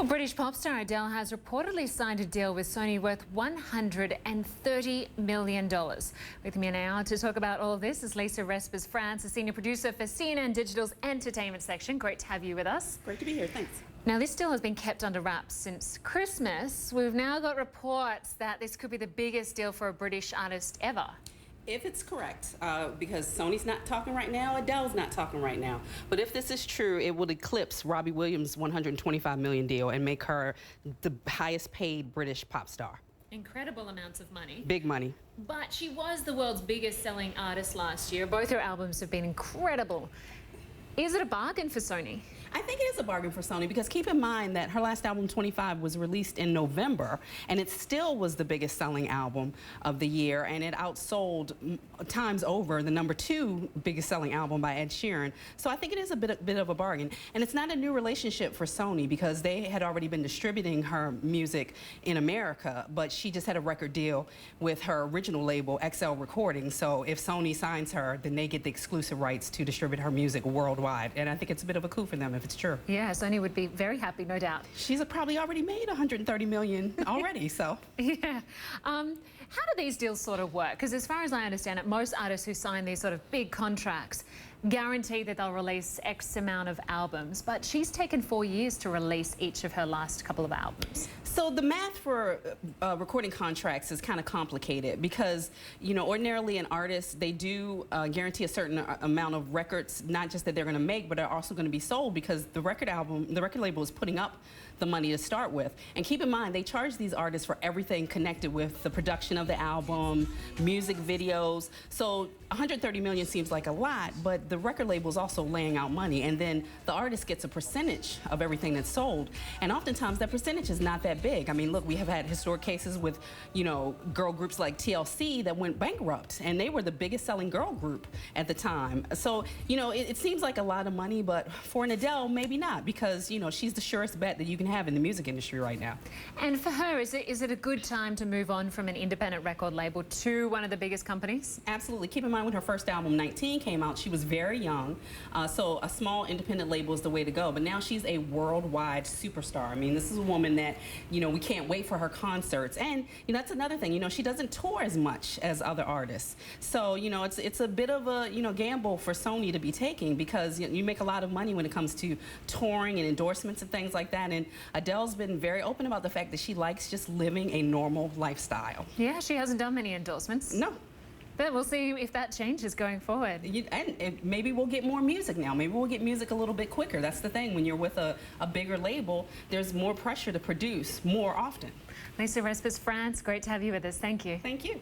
Well, British pop star Adele has reportedly signed a deal with Sony worth $130 million. With me now to talk about all of this is Lisa Respers France, a senior producer for CNN Digital's entertainment section. Great to have you with us. Great to be here, thanks. Now, this deal has been kept under wraps since Christmas. We've now got reports that this could be the biggest deal for a British artist ever. If it's correct, because Sony's not talking right now, Adele's not talking right now. But if this is true, it will eclipse Robbie Williams' $125 million deal and make her the highest paid British pop star. Incredible amounts of money. Big money. But she was the world's biggest selling artist last year. Both her albums have been incredible. Is it a bargain for Sony? I think it is a bargain for Sony because keep in mind that her last album, 25, was released in November, and it still was the biggest selling album of the year, and it outsold times over the #2 biggest selling album by Ed Sheeran. So I think it is a bit of a bargain. And it's not a new relationship for Sony because they had already been distributing her music in America, but she just had a record deal with her original label, XL Recordings. So if Sony signs her, then they get the exclusive rights to distribute her music worldwide. And I think it's a bit of a coup for them if it's true. Yeah, Sony would be very happy, no doubt. She's probably already made $130 million already, so. Yeah. How do these deals sort of work? Because as far as I understand it, most artists who sign these sort of big contracts guarantee that they'll release X amount of albums, but she's taken 4 years to release each of her last couple of albums. So the math for recording contracts is kind of complicated because, you know, ordinarily an artist, they do guarantee a certain amount of records, not just that they're going to make, but are also going to be sold because the record label is putting up the money to start with. And keep in mind, they charge these artists for everything connected with the production of the album, music videos. So $130 million seems like a lot, but the record label is also laying out money, and then the artist gets a percentage of everything that's sold. And oftentimes that percentage is not that big. I mean, look, we have had historic cases with, you know, girl groups like TLC that went bankrupt, and they were the biggest selling girl group at the time. So, you know, it seems like a lot of money, but for an Adele, maybe not, because, you know, she's the surest bet that you can have in the music industry right now. And for her, is it a good time to move on from an independent record label to one of the biggest companies? Absolutely. Keep in mind, when her first album, 19, came out, she was very young, so a small independent label is the way to go. But now she's a worldwide superstar. I mean, this is a woman that, you know, we can't wait for her concerts. And, you know, that's another thing. You know, she doesn't tour as much as other artists. So, you know, it's a bit of a, you know, gamble for Sony to be taking because you make a lot of money when it comes to touring and endorsements and things like that. And Adele's been very open about the fact that she likes just living a normal lifestyle. Yeah, she hasn't done many endorsements. No. But we'll see if that changes going forward. And maybe we'll get more music now. Maybe we'll get music a little bit quicker. That's the thing. When you're with a bigger label, there's more pressure to produce more often. Lisa Respers France, great to have you with us. Thank you. Thank you.